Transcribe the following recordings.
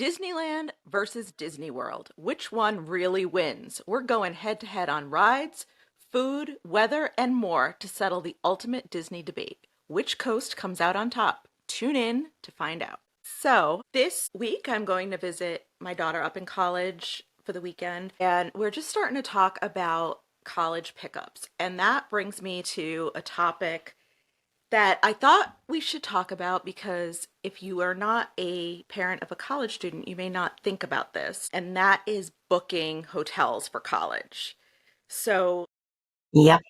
Disneyland versus Disney World. Which one really wins? We're going head to head on rides, food, weather, and more to settle the ultimate Disney debate. Which coast comes out on top? Tune in to find out. So, this week I'm going to visit my daughter up in college for the weekend, and we're just starting to talk about college pickups. And that brings me to a topic that I thought we should talk about because if you are not a parent of a college student, you may not think about this, and that is booking hotels for college. So, Yep.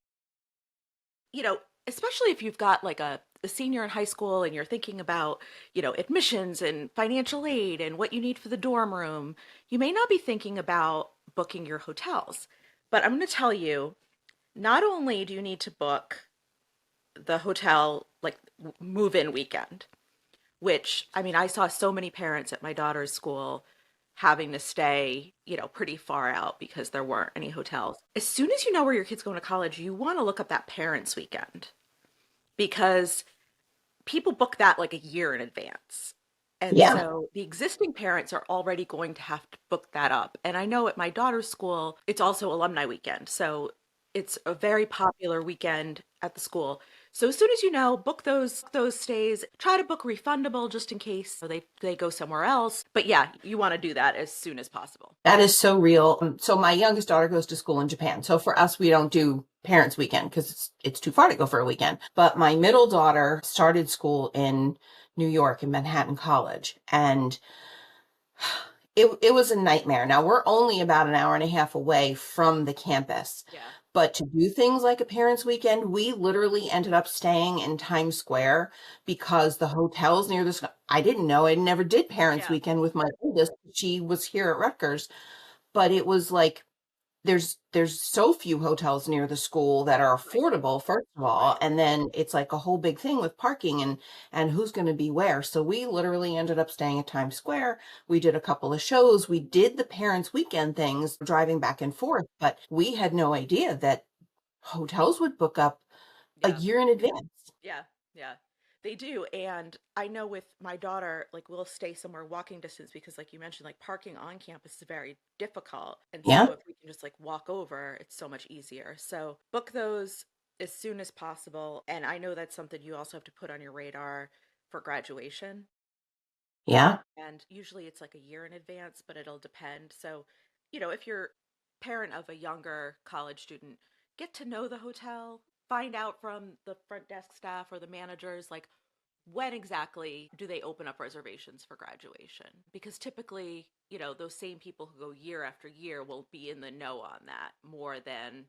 especially if you've got like a senior in high school and you're thinking about, admissions and financial aid and what you need for the dorm room, you may not be thinking about booking your hotels. But I'm going to tell you, not only do you need to book the hotel like move in weekend, which I mean, I saw so many parents at my daughter's school having to stay, pretty far out because there weren't any hotels. As soon as you know where your kid's going to college, you want to look up that parents' weekend because people book that like a year in advance. And Yeah. so the existing parents are already going to have to book that up. And I know at my daughter's school, it's also alumni weekend. So it's a very popular weekend at the school. So as soon as you know, book those stays. Try to book refundable just in case they go somewhere else. But yeah, you want to do that as soon as possible. That is so real. So my youngest daughter goes to school in Japan. So for us, we don't do parents' weekend because it's too far to go for a weekend. But my middle daughter started school in New York in Manhattan College, and it was a nightmare. Now we're only about an hour and a half away from the campus. Yeah. But to do things like a parents' weekend, we literally ended up staying in Times Square because the hotels near this, I didn't know. I never did parents' Yeah. weekend with my oldest. She was here at Rutgers, but it was like there's so few hotels near the school that are Right. affordable, first of all, Right. and then it's like a whole big thing with parking and who's going to be where. So we literally ended up staying at Times Square. We did a couple of shows. We did the parents' weekend things, driving back and forth, but we had no idea that hotels would book up a Yeah. year in advance. Yeah, yeah. They do. And I know with my daughter, like we'll stay somewhere walking distance because like you mentioned, like parking on campus is very difficult. And so Yeah. if we can just like walk over, it's so much easier. So book those as soon as possible. And I know that's something you also have to put on your radar for graduation. Yeah. And usually it's like a year in advance, but it'll depend. So, if you're parent of a younger college student, get to know the hotel, find out from the front desk staff or the managers, like when exactly do they open up reservations for graduation? Because typically, those same people who go year after year will be in the know on that more than,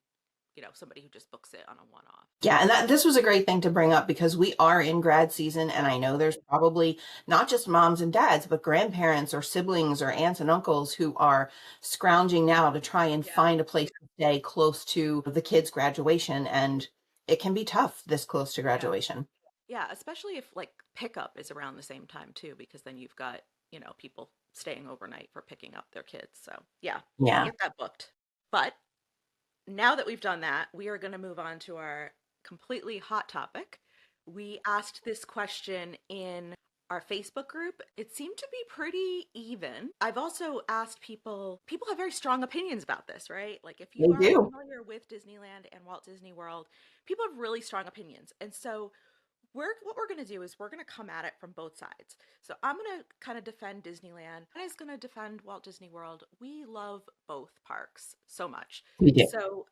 somebody who just books it on a one off. Yeah, and this was a great thing to bring up because we are in grad season, and Yep. I know there's probably not just moms and dads, but grandparents or siblings or aunts and uncles who are scrounging now to try and Yeah. find a place to stay close to the kids' graduation, and it can be tough this close to Yeah. graduation. Yeah, especially if like pickup is around the same time too, because then you've got, people staying overnight for picking up their kids. So, yeah, Yeah. get that booked. But now that we've done that, we are going to move on to our completely hot topic. We asked this question in our Facebook group. It seemed to be pretty even. I've also asked people have very strong opinions about this, right? Like if you They are do. familiar with Disneyland and Walt Disney World, people have really strong opinions. And so what we're going to do is we're going to come at it from both sides. So I'm going to kind of defend Disneyland. Anna's going to defend Walt Disney World. We love both parks so much. We do. So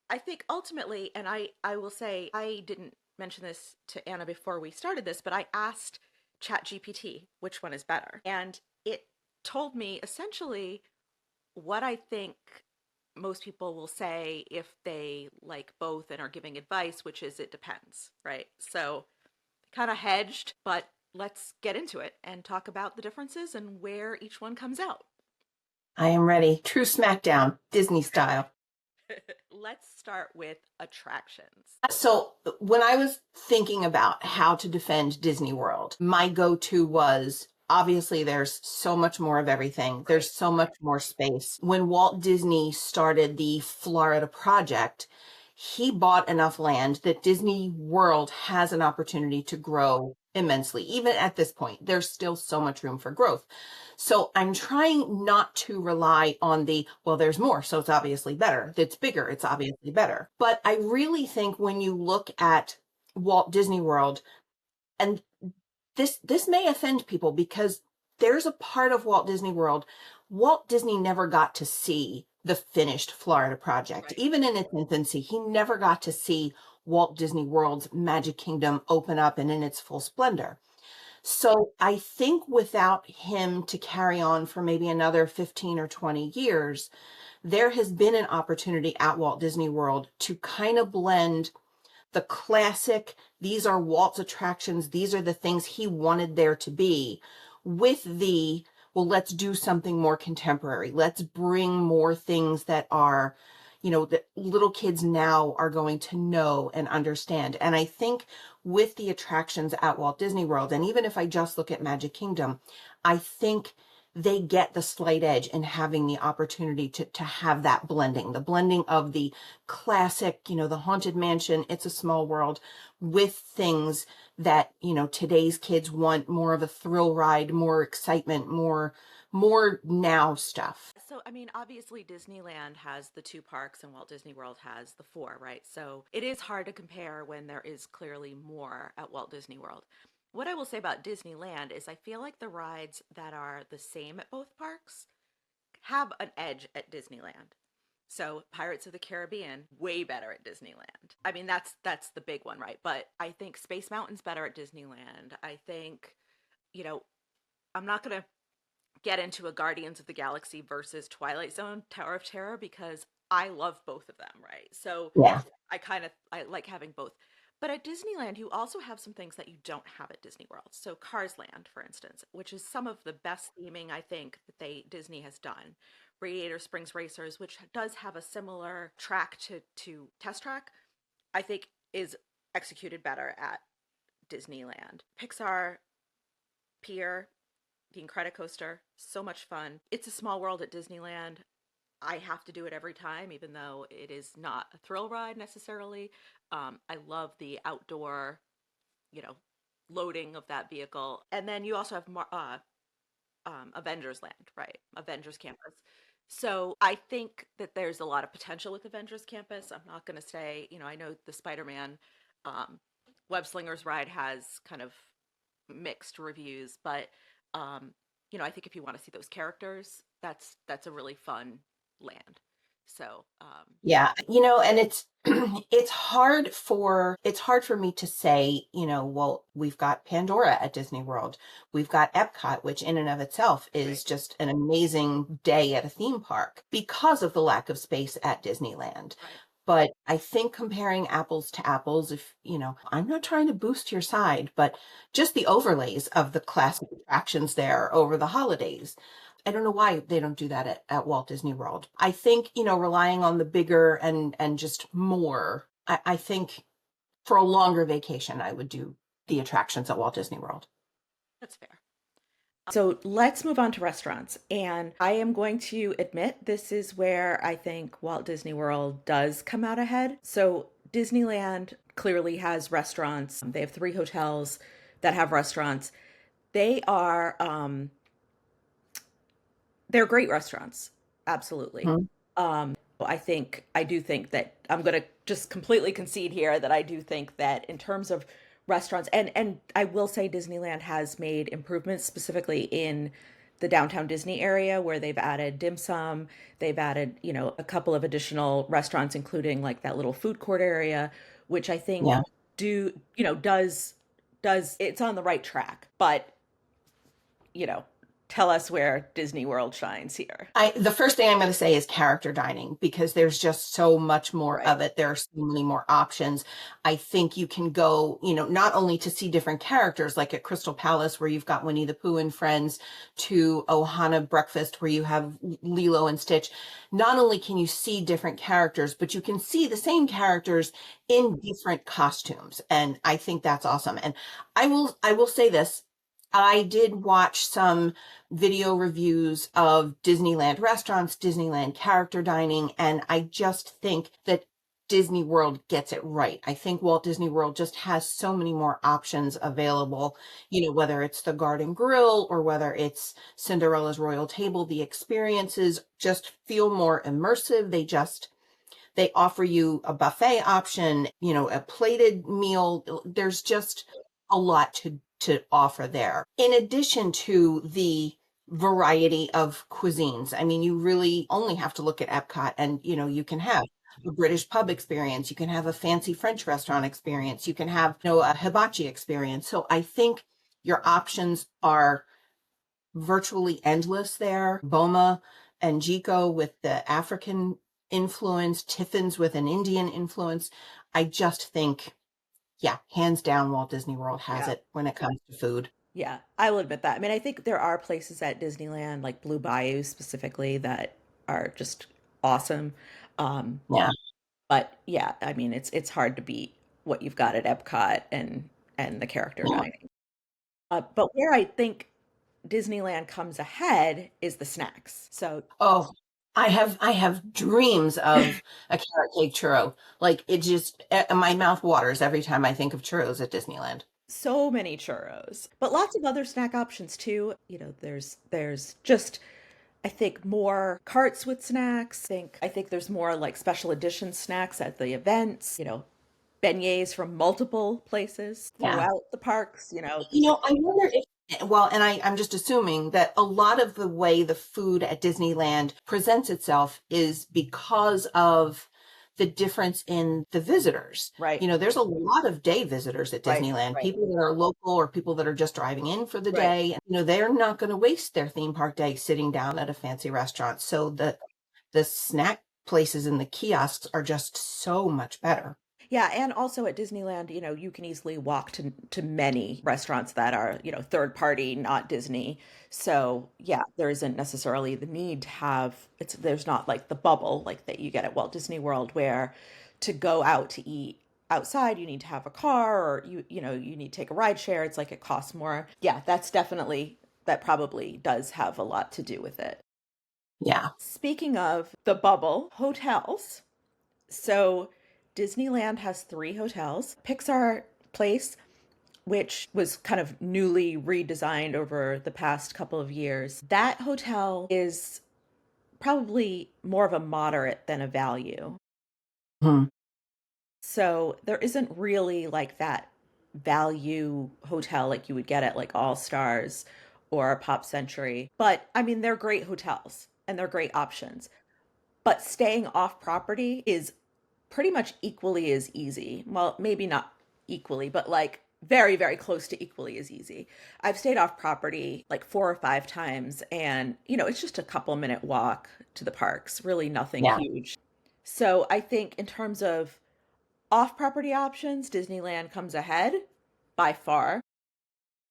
I think ultimately, and I will say I didn't mention this to Anna before we started this, but I asked ChatGPT which one is better, and it told me essentially what I think most people will say if they like both and are giving advice, which is it depends, right? So kind of hedged, but let's get into it and talk about the differences and where each one comes out. I am ready. True SmackDown, Disney style. Let's start with attractions. So when I was thinking about how to defend Disney World, my go-to was obviously there's so much more of everything. Right. There's so much more space. When Walt Disney started the Florida project, he bought enough land that Disney World has an opportunity to grow immensely. Even at this point, there's still so much room for growth. So I'm trying not to rely on the, well, there's more, so it's obviously better. It's bigger, it's obviously better. But I really think when you look at Walt Disney World, and this may offend people because there's a part of Walt Disney World Walt Disney never got to see the finished Florida project. Right. Even in its infancy, he never got to see Walt Disney World's Magic Kingdom open up and in its full splendor. So I think without him to carry on for maybe another 15 or 20 years, there has been an opportunity at Walt Disney World to kind of blend the classic, these are Walt's attractions, these are the things he wanted there to be, with the, well, let's do something more contemporary. Let's bring more things that are, that little kids now are going to know and understand. And I think with the attractions at Walt Disney World, and even if I just look at Magic Kingdom, I think they get the slight edge in having the opportunity to have that blending, the blending of the classic, the Haunted Mansion, It's a Small World, with things that, today's kids want, more of a thrill ride, more excitement, more now stuff. So, I mean, obviously Disneyland has the two parks and Walt Disney World has the four, right? So it is hard to compare when there is clearly more at Walt Disney World. What I will say about Disneyland is I feel like the rides that are the same at both parks have an edge at Disneyland. So Pirates of the Caribbean, way better at Disneyland. I mean, that's the big one, right? But I think Space Mountain's better at Disneyland. I think, you know, I'm not gonna get into a Guardians of the Galaxy versus Twilight Zone Tower of Terror because I love both of them, right? So Yeah. I like having both. But at Disneyland, you also have some things that you don't have at Disney World. So Cars Land, for instance, which is some of the best theming I think that Disney has done. Radiator Springs Racers, which does have a similar track to Test Track, I think is executed better at Disneyland. Pixar Pier, the Incredicoaster, so much fun. It's a Small World at Disneyland. I have to do it every time, even though it is not a thrill ride necessarily. I love the outdoor, you know, loading of that vehicle. And then you also have Avengers Land, right? Avengers Campus. So I think that there's a lot of potential with Avengers Campus. I'm not going to say, I know the Spider-Man um, Web Slingers ride has kind of mixed reviews, but I think if you want to see those characters, that's a really fun land. So, Yeah, and it's it's hard for me to say, well, we've got Pandora at Disney World. We've got Epcot, which in and of itself right, is just an amazing day at a theme park because of the lack of space at Disneyland. right, But I think comparing apples to apples, if, I'm not trying to boost your side, but just the overlays of the classic attractions there over the holidays. I don't know why they don't do that at Walt Disney World. I think, relying on the bigger and just more, I think for a longer vacation, I would do the attractions at Walt Disney World. that's fair. So let's move on to restaurants. And I am going to admit this is where I think Walt Disney World does come out ahead. So Disneyland clearly has restaurants. They have three hotels that have restaurants. They are they're great restaurants. Absolutely. Mhm. I do think that I'm going to just completely concede here that I do think that in terms of restaurants, and I will say Disneyland has made improvements specifically in the downtown Disney area where they've added dim sum, they've added, a couple of additional restaurants, including like that little food court area, which I think Yeah. do, does it's on the right track. But, you know, tell us where Disney World shines here. The first thing I'm going to say is character dining because there's just so much more Right. of it. There are so many more options. I think you can go, not only to see different characters like at Crystal Palace where you've got Winnie the Pooh and friends to Ohana Breakfast where you have Lilo and Stitch. Not only can you see different characters, but you can see the same characters in different costumes. And I think that's awesome. And I will say this. I did watch some video reviews of Disneyland restaurants, Disneyland character dining, and I just think that Disney World gets it right. I think Walt Disney World just has so many more options available, whether it's the Garden Grill or whether it's Cinderella's Royal Table, the experiences just feel more immersive. They offer you a buffet option, a plated meal. There's just a lot to offer there. In addition to the variety of cuisines. I mean, you really only have to look at Epcot and, you can have a British pub experience. You can have a fancy French restaurant experience. You can have, a hibachi experience. So I think your options are virtually endless there. Boma and Jiko with the African influence, Tiffin's with an Indian influence. I just think, yeah, hands down, Walt Disney World has Yeah. it when it comes to food. Yeah, I will admit that. I mean, I think there are places at Disneyland, like Blue Bayou specifically, that are just awesome. Um, Yeah. but yeah, I mean, it's hard to beat what you've got at Epcot and the character Yeah. dining. But where I think Disneyland comes ahead is the snacks. So Oh, I have dreams of a carrot cake churro. Like it just my mouth waters every time I think of churros at Disneyland. so many churros, but lots of other snack options too. There's just I think more carts with snacks. I think there's more like special edition snacks at the events, beignets from multiple places Yeah. throughout the parks, I wonder if, well, and I'm just assuming that a lot of the way the food at Disneyland presents itself is because of the difference in the visitors. right, There's a lot of day visitors at right, Disneyland, right, people that are local or people that are just driving in for the right. day. They're not going to waste their theme park day sitting down at a fancy restaurant. So the snack places and the kiosks are just so much better. Yeah, and also at Disneyland, you can easily walk to many restaurants that are, third party, not Disney. So, yeah, there isn't necessarily the need to have there's not like the bubble like that you get at Walt Disney World where to go out to eat outside you need to have a car or you need to take a ride share. It's like it costs more. Yeah, that probably does have a lot to do with it. Yeah. Speaking of the bubble, hotels. So Disneyland has three hotels. Pixar Place, which was kind of newly redesigned over the past couple of years, that hotel is probably more of a moderate than a value. Hmm. So there isn't really like that value hotel like you would get at like All Stars or Pop Century. But I mean, they're great hotels and they're great options. But staying off property is pretty much equally as easy. Well, maybe not equally, but like very, very close to equally as easy. I've stayed off property like 4 or 5 times, and it's just a couple minute walk to the parks, really nothing Yeah. huge. So I think in terms of off property options, Disneyland comes ahead by far.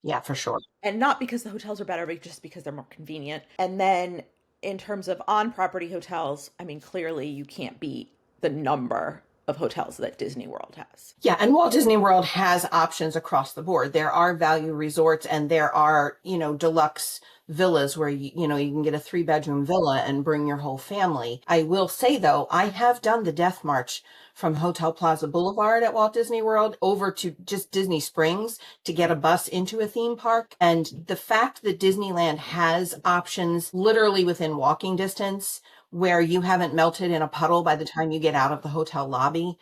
Yeah, for sure. And not because the hotels are better, but just because they're more convenient. And then in terms of on property hotels, I mean, clearly you can't beat the number of hotels that Disney World has. Yeah, and Walt Disney World has options across the board. There are value resorts and there are, deluxe villas where you can get a 3-bedroom villa and bring your whole family. I will say though, I have done the Death March from Hotel Plaza Boulevard at Walt Disney World over to just Disney Springs to get a bus into a theme park. And the fact that Disneyland has options literally within walking distance where you haven't melted in a puddle by the time you get out of the hotel lobby,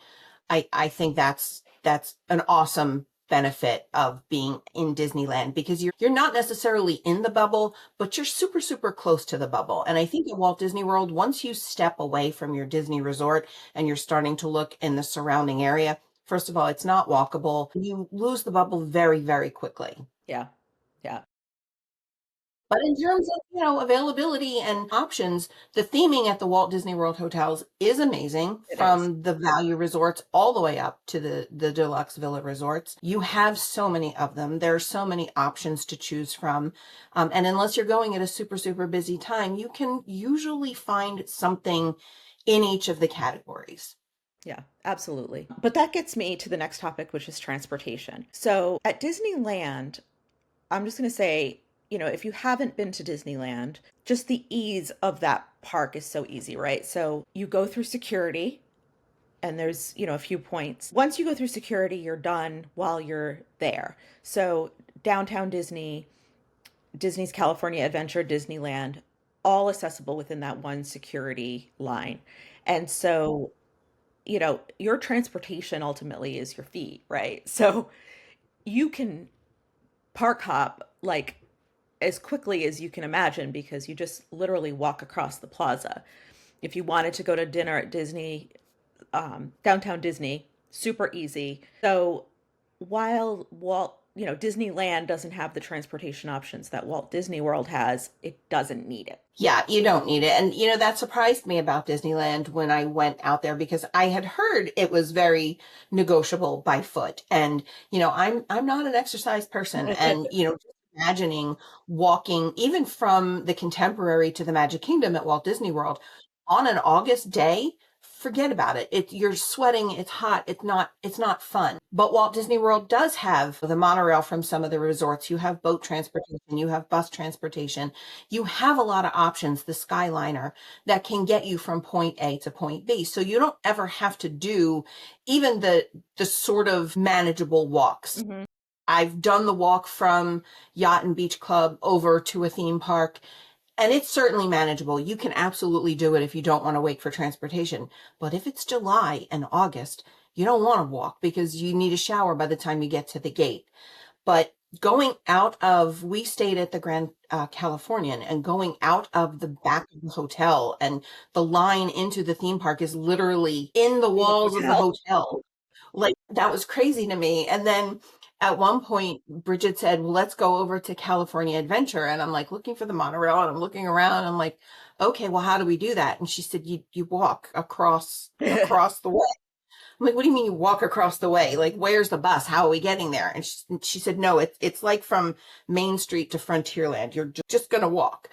I think that's an awesome benefit of being in Disneyland because you're not necessarily in the bubble, but you're super, super close to the bubble. And I think at Walt Disney World, once you step away from your Disney resort and you're starting to look in the surrounding area, first of all, it's not walkable. You lose the bubble very, very quickly. Yeah. Yeah. But in terms of, availability and options, the theming at the Walt Disney World hotels is amazing It is. from the value resorts all the way up to the deluxe villa resorts. You have so many of them. There are so many options to choose from. And unless you're going at a super, super busy time, you can usually find something in each of the categories. Yeah, absolutely. But that gets me to the next topic, which is transportation. So at Disneyland, I'm just going to say, if you haven't been to Disneyland, just the ease of that park is so easy, right? So you go through security and there's, a few points. Once you go through security, you're done while you're there. So downtown Disney, Disney's California Adventure, Disneyland, all accessible within that one security line. And so, your transportation ultimately is your feet, right? So you can park hop like as quickly as you can imagine because you just literally walk across the plaza. If you wanted to go to dinner at Disney, downtown Disney, super easy. So while Disneyland doesn't have the transportation options that Walt Disney World has, it doesn't need it. Yeah, you don't need it. And, that surprised me about Disneyland when I went out there because I had heard it was very negotiable by foot. And, I'm not an exercise person. And, just imagining walking even from the Contemporary to the Magic Kingdom at Walt Disney World on an August day, forget about it. You're sweating, it's hot, it's not fun. But Walt Disney World does have the monorail from some of the resorts. You have boat transportation, you have bus transportation. You have a lot of options, the Skyliner, that can get you from point A to point B. So you don't ever have to do even the sort of manageable walks. Mm-hmm. I've done the walk from Yacht and Beach Club over to a theme park, and it's certainly manageable. You can absolutely do it if you don't want to wait for transportation. But if it's July and August, you don't want to walk because you need a shower by the time you get to the gate. But we stayed at the Grand Californian, and going out of the back of the hotel, and the line into the theme park is literally in the walls of the hotel. Like, that was crazy to me. And then at one point, Bridget said, well, let's go over to California Adventure. And I'm like looking for the monorail, and I'm looking around. I'm like, okay, well, how do we do that? And she said, you walk across the way. I'm like, what do you mean you walk across the way? Like, where's the bus? How are we getting there? And she said, no, it's like from Main Street to Frontierland. You're just going to walk.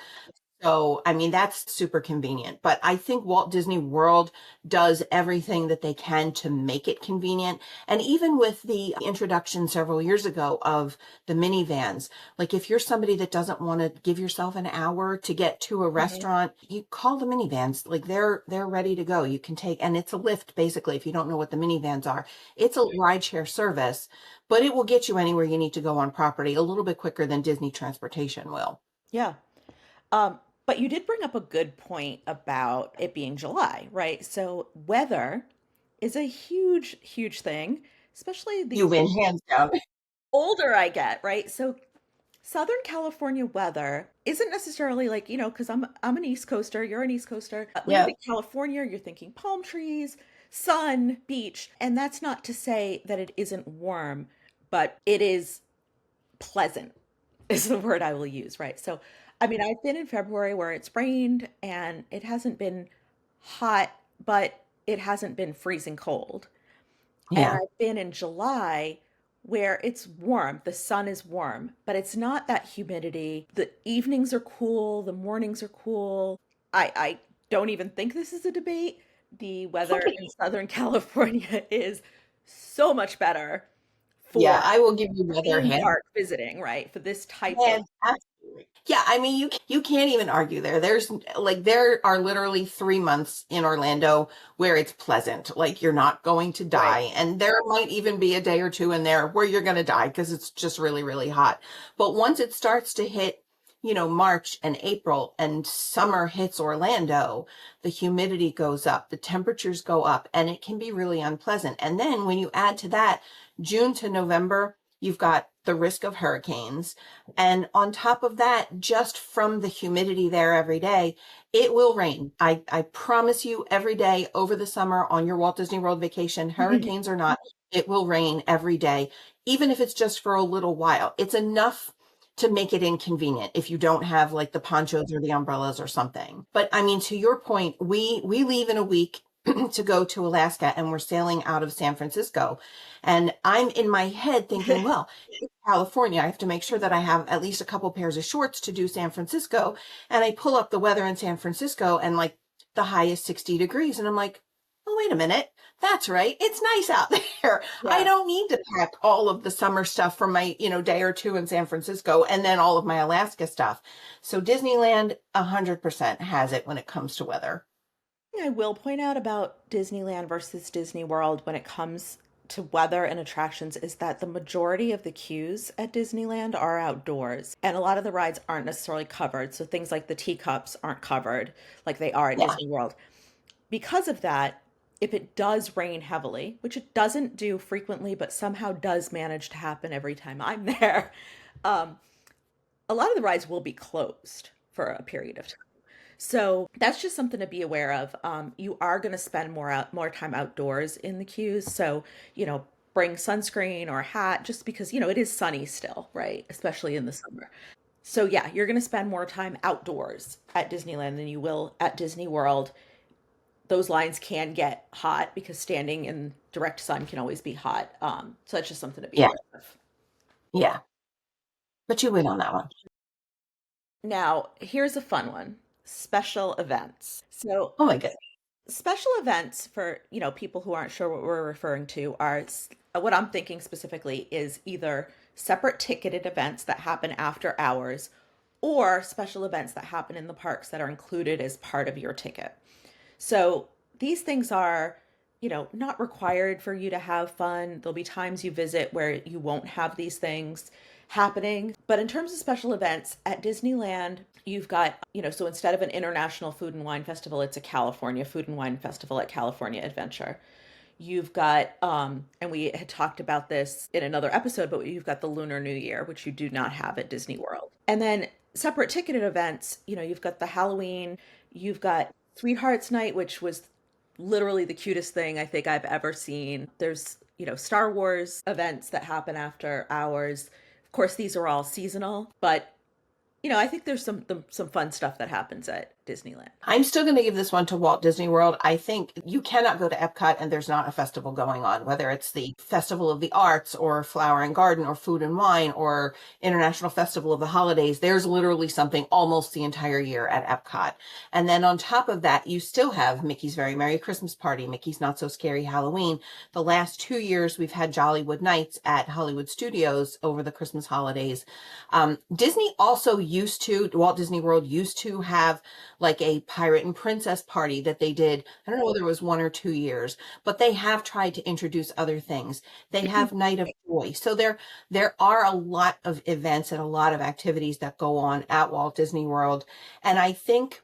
So, I mean, that's super convenient. But I think Walt Disney World does everything that they can to make it convenient. And even with the introduction several years ago of the minivans, like if you're somebody that doesn't want to give yourself an hour to get to a restaurant, you call the minivans. Like they're ready to go. You can take, and it's a lift basically. If you don't know what the minivans are, it's a rideshare service, but it will get you anywhere you need to go on property a little bit quicker than Disney transportation will. Yeah. But you did bring up a good point about it being July, right? So weather is a huge, huge thing, especially the You win hands down. older I get, right? So Southern California weather isn't necessarily like, because I'm an East Coaster, you're an East Coaster. When you Yeah. think California, you're thinking palm trees, sun, beach. And that's not to say that it isn't warm, but it is pleasant is the word I will use, right? So, I mean, I've been in February where it's rained and it hasn't been hot, but it hasn't been freezing cold. And Yeah. I've been in July where it's warm, the sun is warm, but it's not that humidity. The evenings are cool, the mornings are cool. I don't even think this is a debate. The weather in Southern California is so much better Yeah, for I will give you the other theme hand. park visiting, right? For this type of And absolutely. Yeah, I mean, you can't even argue there. There are literally 3 months in Orlando where it's pleasant, like you're not going to right. die, and there might even be a day or two in there where you're going to die because it's just really, really hot. But once it starts to hit, March and April, and summer hits Orlando, the humidity goes up, the temperatures go up, and it can be really unpleasant. And then when you add to that June to November, you've got the risk of hurricanes. And on top of that, just from the humidity there every day, it will rain. I promise you, every day over the summer on your Walt Disney World vacation, hurricanes or not, it will rain every day, even if it's just for a little while. It's enough to make it inconvenient if you don't have like the ponchos or the umbrellas or something. But I mean, to your point, we leave in a week to go to Alaska, and we're sailing out of San Francisco. And I'm in my head thinking, well, it's California. I have to make sure that I have at least a couple pairs of shorts to do San Francisco. And I pull up the weather in San Francisco, and like the high is 60 degrees. And I'm like, oh, wait a minute. That's right. It's nice out there. I Yeah. don't need to pack all of the summer stuff from my, day or two in San Francisco and then all of my Alaska stuff. So Disneyland 100% has it when it comes to weather. thing I will point out about Disneyland versus Disney World when it comes to weather and attractions is that the majority of the queues at Disneyland are outdoors, and a lot of the rides aren't necessarily covered. So things like the teacups aren't covered like they are at Yeah. Disney World. Because of that, if it does rain heavily, which it doesn't do frequently, but somehow does manage to happen every time I'm there, um, a lot of the rides will be closed for a period of time. So that's just something to be aware of. You are going to spend more time outdoors in the queues. So, you know, bring sunscreen or a hat just because, it is sunny still, right? Especially in the summer. So yeah, you're going to spend more time outdoors at Disneyland than you will at Disney World. Those lines can get hot because standing in direct sun can always be hot. So that's just something to be Yeah. aware of. Yeah. But you win on that one. Now, here's a fun one. Special events. So Oh my goodness. special events for, people who aren't sure what we're referring to are what I'm thinking specifically is either separate ticketed events that happen after hours or special events that happen in the parks that are included as part of your ticket. So these things are, not required for you to have fun. There'll be times you visit where you won't have these things happening. But in terms of special events at Disneyland, you've got, so instead of an international food and wine festival, it's a California food and wine festival at California Adventure. You've got, and we had talked about this in another episode, but you've got the Lunar New Year, which you do not have at Disney World. And then separate ticketed events, you've got the Halloween, you've got Sweethearts Night, which was literally the cutest thing I think I've ever seen. There's, Star Wars events that happen after hours. Of course, these are all seasonal, but I think there's some fun stuff that happens at Disneyland. I'm still going to give this one to Walt Disney World. I think you cannot go to Epcot and there's not a festival going on, whether it's the Festival of the Arts or Flower and Garden or Food and Wine or International Festival of the Holidays. There's literally something almost the entire year at Epcot. And then on top of that, you still have Mickey's Very Merry Christmas Party, Mickey's Not So Scary Halloween. The last 2 years, we've had Jollywood Nights at Hollywood Studios over the Christmas holidays. Disney also Walt Disney World used to have like a pirate and princess party that they did. I don't know whether it was 1 or 2 years, but they have tried to introduce other things. They have Night of Joy. So there are a lot of events and a lot of activities that go on at Walt Disney World. And I think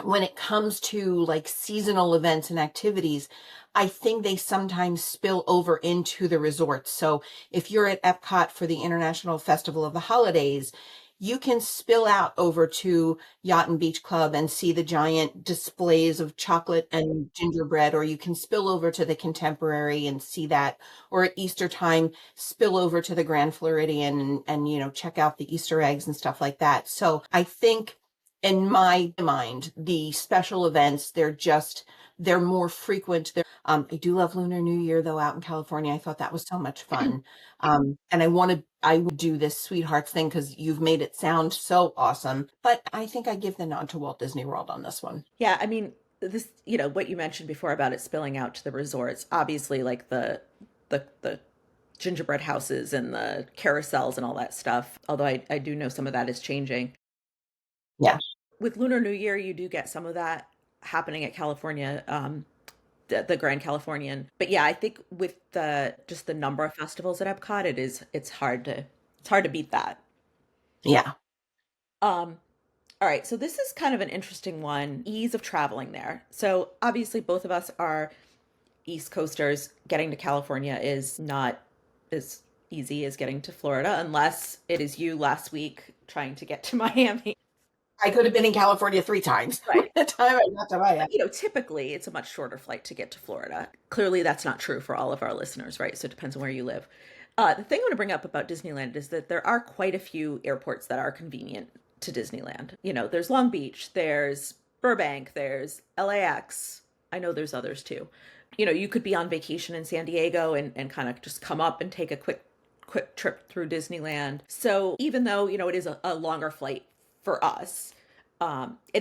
when it comes to like seasonal events and activities, I think they sometimes spill over into the resorts. So if you're at Epcot for the International Festival of the Holidays, you can spill out over to Yacht and Beach Club and see the giant displays of chocolate and gingerbread, or you can spill over to the Contemporary and see that, or at Easter time, spill over to the Grand Floridian and check out the Easter eggs and stuff like that. So I think in my mind, the special events, they're more frequent. I do love Lunar New Year though out in California. I thought that was so much fun. And I would do this sweethearts thing because you've made it sound so awesome. But I think I give the nod to Walt Disney World on this one. Yeah, I mean, this, what you mentioned before about it spilling out to the resorts, obviously like the gingerbread houses and the carousels and all that stuff. Although I do know some of that is changing. Yeah. With Lunar New Year, you do get some of that happening at California, the Grand Californian. But yeah, I think with the just the number of festivals at Epcot, it's hard to beat that. Yeah. Um, all right, so this is kind of an interesting one, ease of traveling there. So obviously both of us are East Coasters. Getting to California is not as easy as getting to Florida, unless it is you last week trying to get to Miami. I could have been in California 3 times by Right. the time I got to Miami. But, typically it's a much shorter flight to get to Florida. Clearly, that's not true for all of our listeners, right? So it depends on where you live. The thing I want to bring up about Disneyland is that there are quite a few airports that are convenient to Disneyland. There's Long Beach, there's Burbank, there's LAX. I know there's others too. You could be on vacation in San Diego and kind of just come up and take a quick trip through Disneyland. So even though, it is a longer flight for us,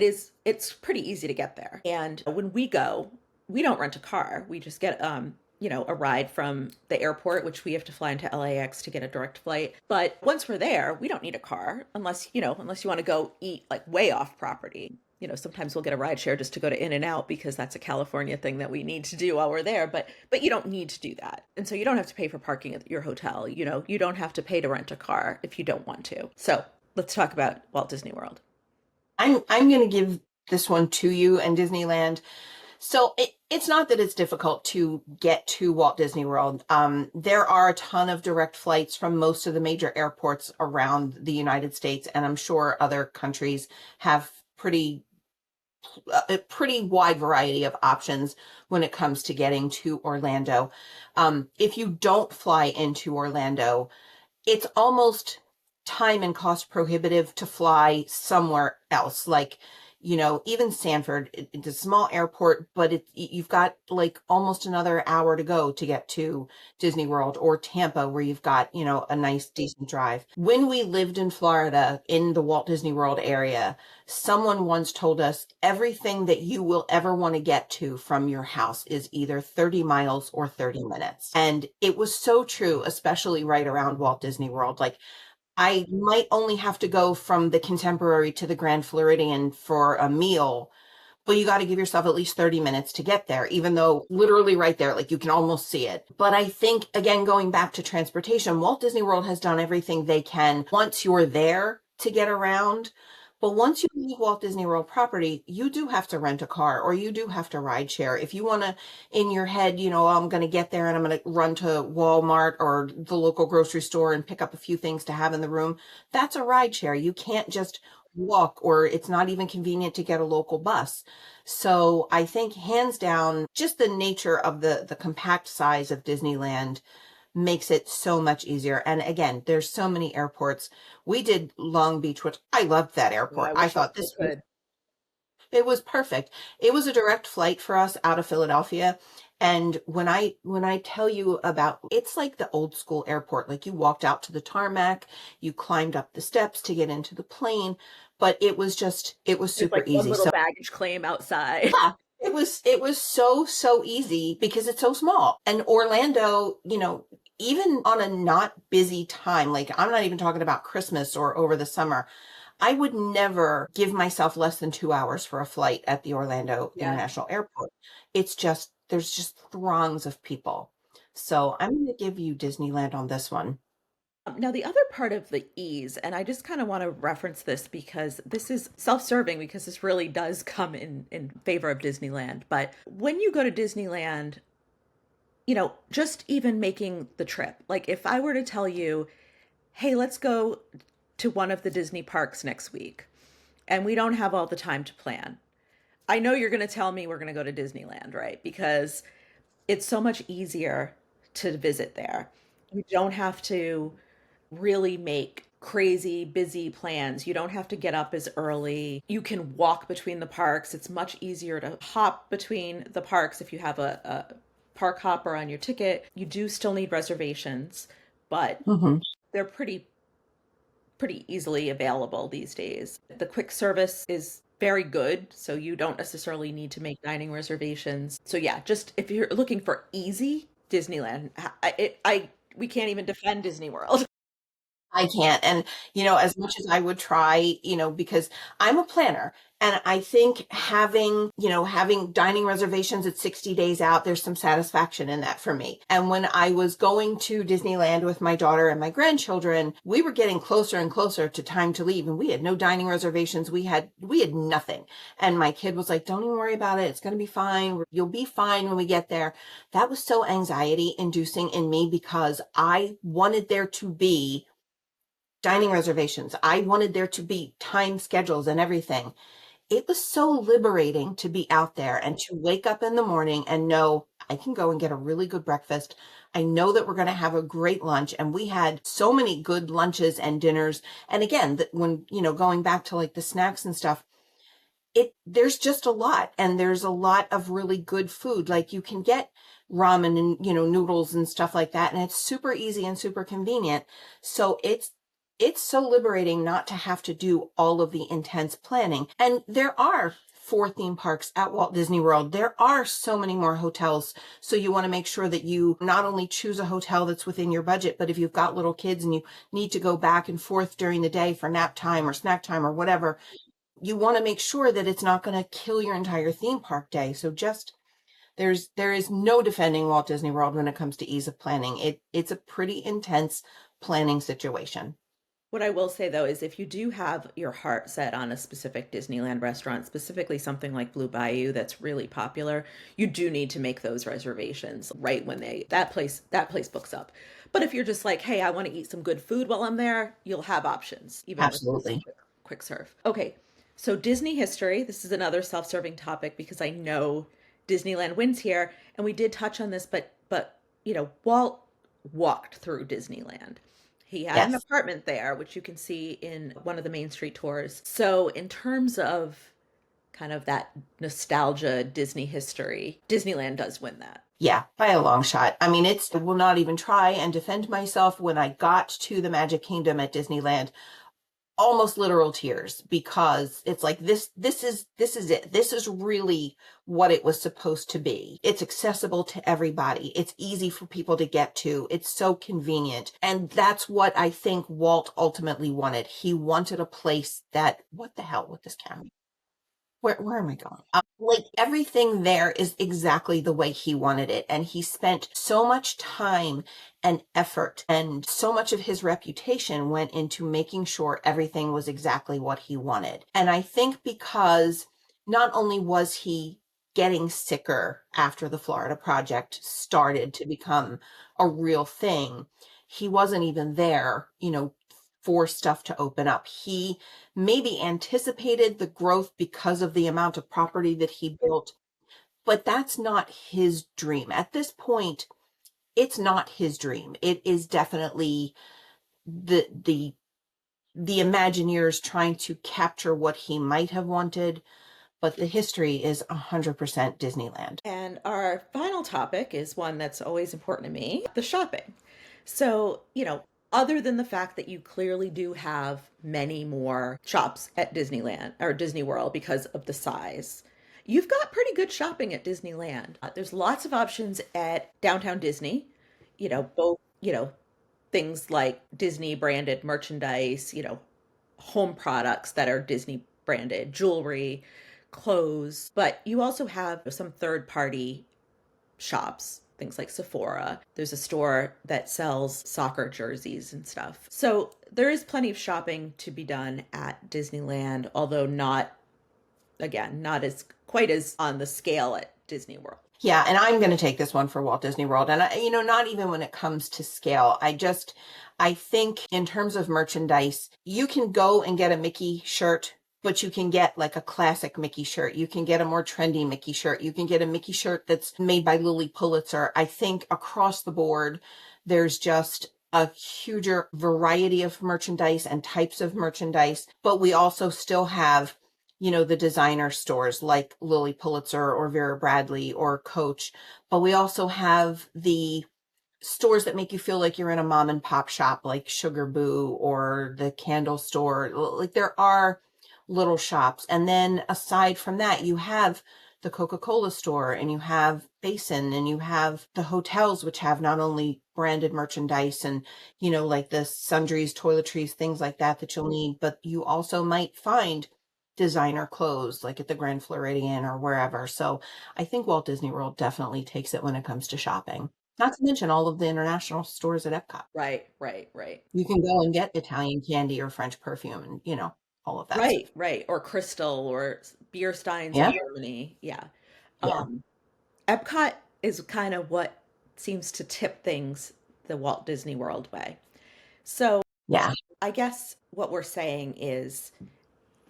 it's pretty easy to get there. And when we go, we don't rent a car. We just get a ride from the airport, which we have to fly into LAX to get a direct flight. But once we're there, we don't need a car unless you want to go eat like way off property. sometimes we'll get a ride share just to go to In and Out because that's a California thing that we need to do while we're there. But you don't need to do that. And so you don't have to pay for parking at your hotel. You don't have to pay to rent a car if you don't want to. So let's talk about Walt Disney World. I'm going to give this one to you and Disneyland. So it's not that it's difficult to get to Walt Disney World. There are a ton of direct flights from most of the major airports around the United States, and I'm sure other countries have a pretty wide variety of options when it comes to getting to Orlando. If you don't fly into Orlando, it's almost time and cost prohibitive to fly somewhere else. Like, even Sanford, it's a small airport, but you've got like almost another hour to go to get to Disney World, or Tampa, where you've got, a nice decent drive. When we lived in Florida in the Walt Disney World area, someone once told us everything that you will ever want to get to from your house is either 30 miles or 30 minutes. And it was so true, especially right around Walt Disney World. Like, I might only have to go from the Contemporary to the Grand Floridian for a meal, but you got to give yourself at least 30 minutes to get there, even though literally right there, like you can almost see it. But I think, again, going back to transportation, Walt Disney World has done everything they can once you're there to get around. But once you leave Walt Disney World property, you do have to rent a car, or you do have to ride share. If you want to, in your head, oh, I'm going to get there and I'm going to run to Walmart or the local grocery store and pick up a few things to have in the room, that's a ride share. You can't just walk, or it's not even convenient to get a local bus. So I think hands down, just the nature of the compact size of Disneyland makes it so much easier. And again, there's so many airports. We did Long Beach, which I loved that Oh, I airport. I wish I thought still this was could. it was perfect. It was a direct flight for us out of Philadelphia. And when I tell you about, it's like the old school airport. Like, you walked out to the tarmac, you climbed up the steps to get into the plane, but it was There's super like one easy. little So baggage claim outside. yeah, it was so easy because it's so small. And Orlando, even on a not busy time, like I'm not even talking about Christmas or over the summer, I would never give myself less than 2 hours for a flight at the Orlando Yeah. International Airport. There's just throngs of people. So I'm going to give you Disneyland on this one. Now, the other part of the ease, and I just kind of want to reference this because this is self-serving because this really does come in favor of Disneyland. But when you go to Disneyland, just even making the trip, like if I were to tell you, hey, let's go to one of the Disney parks next week, and we don't have all the time to plan, I know you're going to tell me we're going to go to Disneyland, right? Because it's so much easier to visit there. You don't have to really make crazy busy plans. You don't have to get up as early. You can walk between the parks. It's much easier to hop between the parks if you have a park hopper on your ticket. You do still need reservations, but Hmm. they're pretty easily available these days. The quick service is very good, so you don't necessarily need to make dining reservations. So yeah, just if you're looking for easy, Disneyland. We can't even defend Disney World. I can't. And, as much as I would try, because I'm a planner, and I think having dining reservations at 60 days out, there's some satisfaction in that for me. And when I was going to Disneyland with my daughter and my grandchildren, we were getting closer and closer to time to leave, and we had no dining reservations. We had nothing. And my kid was like, "Don't even worry about it. It's going to be fine. You'll be fine when we get there." That was so anxiety inducing in me because I wanted there to be dining reservations. I wanted there to be time schedules and everything. It was so liberating to be out there and to wake up in the morning and know I can go and get a really good breakfast. I know that we're going to have a great lunch. And we had so many good lunches and dinners. And again, when, going back to like the snacks and stuff, there's just a lot, and there's a lot of really good food. Like, you can get ramen and noodles and stuff like that, and it's super easy and super convenient. So it's so liberating not to have to do all of the intense planning. And there are 4 theme parks at Walt Disney World. There are so many more hotels. So you want to make sure that you not only choose a hotel that's within your budget, but if you've got little kids and you need to go back and forth during the day for nap time or snack time or whatever, you want to make sure that it's not going to kill your entire theme park day. So just there is no defending Walt Disney World when it comes to ease of planning. It's a pretty intense planning situation. What I will say though is if you do have your heart set on a specific Disneyland restaurant, specifically something like Blue Bayou that's really popular, you do need to make those reservations right when that place books up. But if you're just like, hey, I want to eat some good food while I'm there, you'll have options, even if it's Absolutely. quick serve. Okay, so Disney history. This is another self-serving topic because I know Disneyland wins here, and we did touch on this, but Walt walked through Disneyland. He had an Yes. apartment there, which you can see in one of the Main Street tours. So, in terms of kind of that nostalgia Disney history, Disneyland does win that. Yeah, by a long shot. I mean, I will not even try and defend myself. When I got to the Magic Kingdom at Disneyland, almost literal tears, because it's like this is it. This is really what it was supposed to be. It's accessible to everybody. It's easy for people to get to. It's so convenient. And that's what I think Walt ultimately wanted. He wanted a place that, what the hell with this camera? Where am I going? Like everything there is exactly the way he wanted it. And he spent so much time and effort, and so much of his reputation went into making sure everything was exactly what he wanted. And I think because not only was he getting sicker after the Florida project started to become a real thing, he wasn't even there, for stuff to open up. He maybe anticipated the growth because of the amount of property that he built, but that's not his dream. At this point, it's not his dream. It is definitely the Imagineers trying to capture what he might have wanted, but the history is 100% Disneyland. And our final topic is one that's always important to me, the shopping. So, other than the fact that you clearly do have many more shops at Disneyland or Disney World because of the size, you've got pretty good shopping at Disneyland. There's lots of options at Downtown Disney, both, things like Disney branded merchandise, home products that are Disney branded, jewelry, clothes, but you also have some third party shops, things like Sephora. There's a store that sells soccer jerseys and stuff. So there is plenty of shopping to be done at Disneyland, although not as quite as on the scale at Disney World. Yeah, and I'm going to take this one for Walt Disney World. And not even when it comes to scale. I think in terms of merchandise, you can go and get a Mickey shirt, but you can get like a classic Mickey shirt. You can get a more trendy Mickey shirt. You can get a Mickey shirt that's made by Lilly Pulitzer. I think across the board, there's just a huger variety of merchandise and types of merchandise, but we also still have the designer stores like Lilly Pulitzer or Vera Bradley or Coach, but we also have the stores that make you feel like you're in a mom and pop shop like Sugar Boo or the candle store. Like there are little shops. And then aside from that, you have the Coca-Cola store, and you have Basin, and you have the hotels, which have not only branded merchandise and, like the sundries, toiletries, things like that you'll need, but you also might find designer clothes like at the Grand Floridian or wherever. So I think Walt Disney World definitely takes it when it comes to shopping. Not to mention all of the international stores at Epcot. Right, right, right. You can go and get Italian candy or French perfume and, all of that stuff. Right, right. Or Crystal or beer steins in Yeah. Germany. Yeah. Yeah. Um, Epcot is kind of what seems to tip things the Walt Disney World way. So Yeah. I guess what we're saying is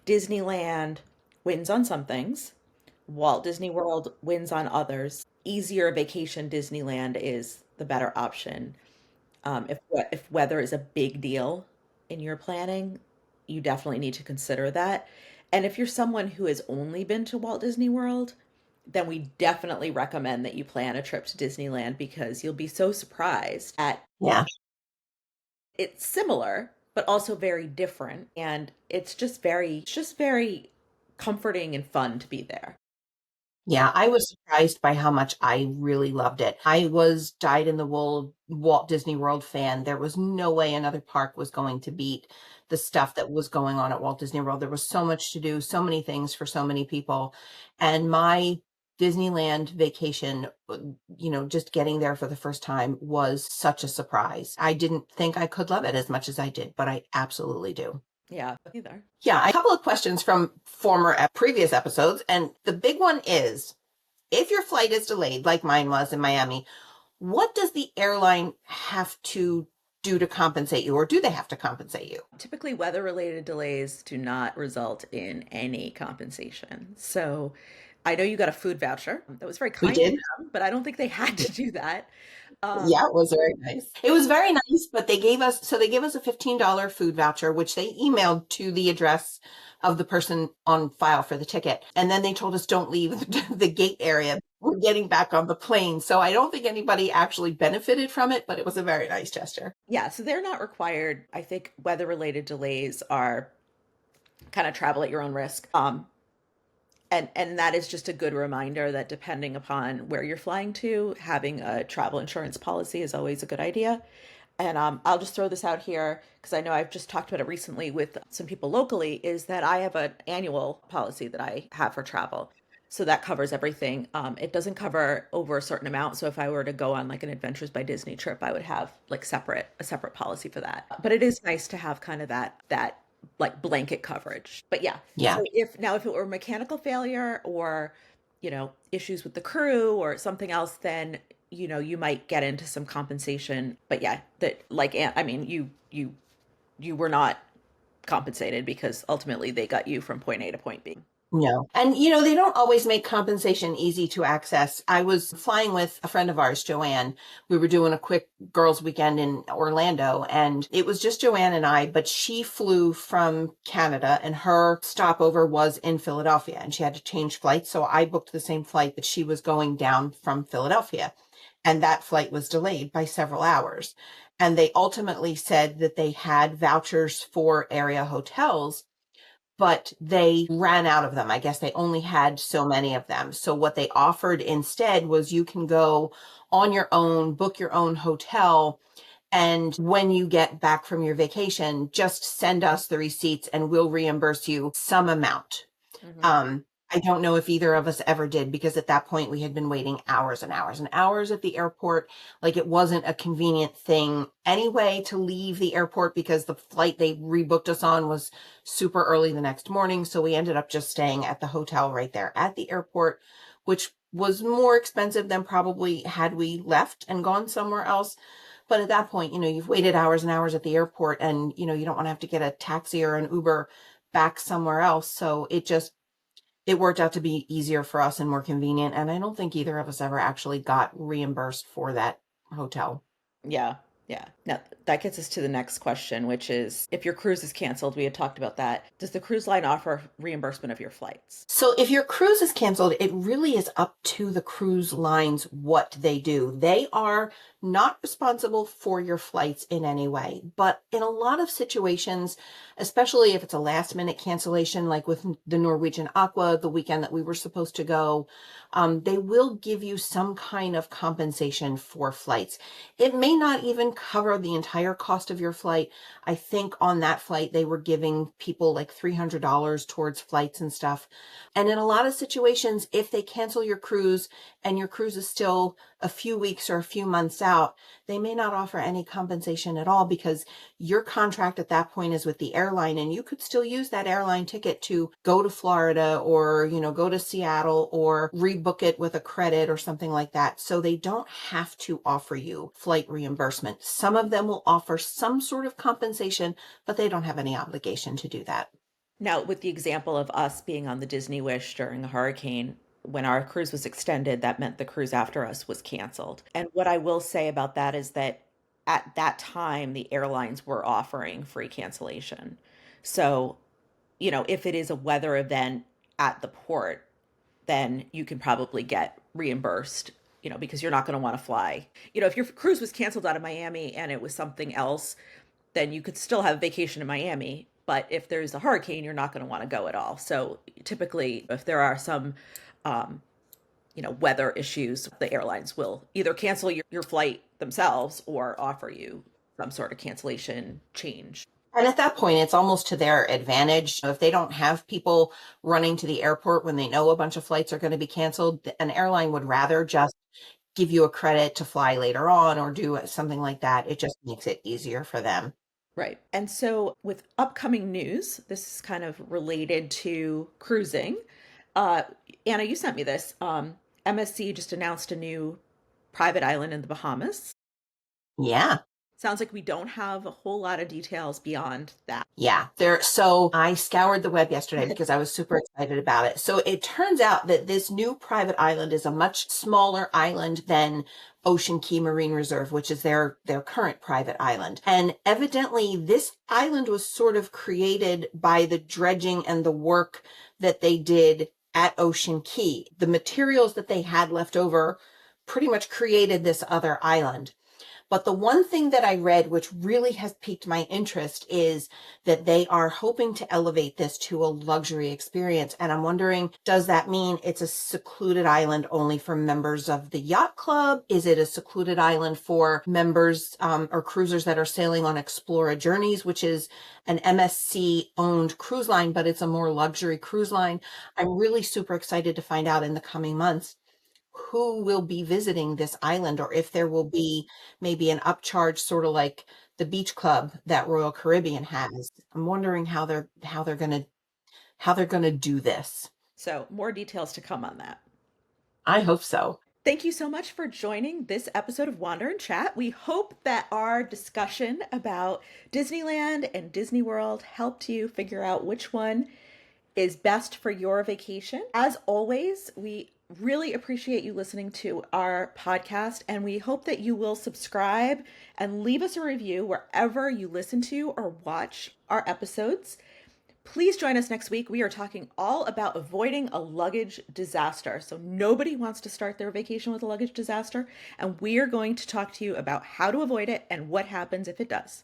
Disneyland wins on some things, Walt Disney World wins on others. Easier vacation Disneyland is the better option. If weather is a big deal in your planning, you definitely need to consider that. And if you're someone who has only been to Walt Disney World, then we definitely recommend that you plan a trip to Disneyland because you'll be so surprised at Yeah. it's similar, but also very different. And it's just very comforting and fun to be there. Yeah, I was surprised by how much I really loved it. I was dyed in the wool Walt Disney World fan. There was no way another park was going to beat the stuff that was going on at Walt Disney World. There was so much to do, so many things for so many people. And my Disneyland vacation, just getting there for the first time was such a surprise. I didn't think I could love it as much as I did, but I absolutely do. Yeah, either. Yeah, a couple of questions from previous episodes. And the big one is, if your flight is delayed, like mine was in Miami, what does the airline have to do to compensate you, or do they have to compensate you? Typically, weather-related delays do not result in any compensation. So I know you got a food voucher. That was very We kind of did. them, but I don't think they had to do that. Yeah, it was very nice. It was very nice, but they gave us a $15 food voucher, which they emailed to the address of the person on file for the ticket. And then they told us don't leave the gate area. We're getting back on the plane. So I don't think anybody actually benefited from it, but it was a very nice gesture. Yeah, so they're not required. I think weather-related delays are kind of travel at your own risk. And that is just a good reminder that depending upon where you're flying to, having a travel insurance policy is always a good idea. And I'll just throw this out here because I know I've just talked about it recently with some people locally, is that I have an annual policy that I have for travel. So that covers everything. It doesn't cover over a certain amount. So if I were to go on like an Adventures by Disney trip, I would have like a separate policy for that. But it is nice to have kind of that like blanket coverage. But yeah, Yeah. so if it were mechanical failure or issues with the crew or something else, then you might get into some compensation. But yeah, that like I mean you were not compensated because ultimately they got you from point A to point B. No. And, they don't always make compensation easy to access. I was flying with a friend of ours, Joanne. We were doing a quick girls' weekend in Orlando, and it was just Joanne and I, but she flew from Canada and her stopover was in Philadelphia and she had to change flights. So I booked the same flight that she was going down from Philadelphia. And that flight was delayed by several hours. And they ultimately said that they had vouchers for area hotels, but they ran out of them. I guess they only had so many of them. So what they offered instead was you can go on your own, book your own hotel. And when you get back from your vacation, just send us the receipts and we'll reimburse you some amount. Mhm. Um, I don't know if either of us ever did, because at that point we had been waiting hours and hours and hours at the airport. Like, it wasn't a convenient thing anyway to leave the airport because the flight they rebooked us on was super early the next morning. So we ended up just staying at the hotel right there at the airport, which was more expensive than probably had we left and gone somewhere else. But at that point, you've waited hours and hours at the airport and, you don't want to have to get a taxi or an Uber back somewhere else. So it worked out to be easier for us and more convenient. And I don't think either of us ever actually got reimbursed for that hotel. Yeah, yeah. Now that gets us to the next question, which is if your cruise is canceled, we had talked about that. Does the cruise line offer reimbursement of your flights? So if your cruise is canceled, it really is up to the cruise lines what they do. They are not responsible for your flights in any way. But in a lot of situations, especially if it's a last minute cancellation, like with the Norwegian Aqua, the weekend that we were supposed to go, they will give you some kind of compensation for flights. It may not even cover the entire cost of your flight. I think on that flight, they were giving people like $300 towards flights and stuff. And in a lot of situations, if they cancel your cruise and your cruise is still a few weeks or a few months out, they may not offer any compensation at all because your contract at that point is with the airline and you could still use that airline ticket to go to Florida or, go to Seattle or rebook it with a credit or something like that. So they don't have to offer you flight reimbursement. Some of them will offer some sort of compensation, but they don't have any obligation to do that. Now, with the example of us being on the Disney Wish during a hurricane, when our cruise was extended, that meant the cruise after us was canceled. And what I will say about that is that at that time, the airlines were offering free cancellation. So, if it is a weather event at the port, then you can probably get reimbursed, because you're not going to want to fly. If your cruise was canceled out of Miami and it was something else, then you could still have a vacation in Miami. But if there's a hurricane, you're not going to want to go at all. So typically, if there are some, um, weather issues, the airlines will either cancel your flight themselves or offer you some sort of cancellation change. And at that point, it's almost to their advantage. If they don't have people running to the airport when they know a bunch of flights are going to be canceled, an airline would rather just give you a credit to fly later on or do something like that. It just makes it easier for them. Right. And so, with upcoming news, this is kind of related to cruising. Uh, Anna, you sent me this. MSC just announced a new private island in the Bahamas. Yeah. Sounds like we don't have a whole lot of details beyond that. Yeah, so I scoured the web yesterday because I was super excited about it. So it turns out that this new private island is a much smaller island than Ocean Key Marine Reserve, which is their current private island. And evidently this island was sort of created by the dredging and the work that they did at Ocean Key. The materials that they had left over pretty much created this other island. But the one thing that I read, which really has piqued my interest, is that they are hoping to elevate this to a luxury experience. And I'm wondering, does that mean it's a secluded island only for members of the yacht club? Is it a secluded island for members or cruisers that are sailing on Explora Journeys, which is an MSC owned cruise line, but it's a more luxury cruise line? I'm really super excited to find out in the coming months who will be visiting this island, or if there will be maybe an upcharge, sort of like the beach club that Royal Caribbean has. I'm wondering how they're gonna do this. So, more details to come on that. I hope so. Thank you so much for joining this episode of Wander and Chat. We hope that our discussion about Disneyland and Disney World helped you figure out which one is best for your vacation. As always, we really appreciate you listening to our podcast, and we hope that you will subscribe and leave us a review wherever you listen to or watch our episodes. Please join us next week. We are talking all about avoiding a luggage disaster. So, nobody wants to start their vacation with a luggage disaster, and we are going to talk to you about how to avoid it and what happens if it does.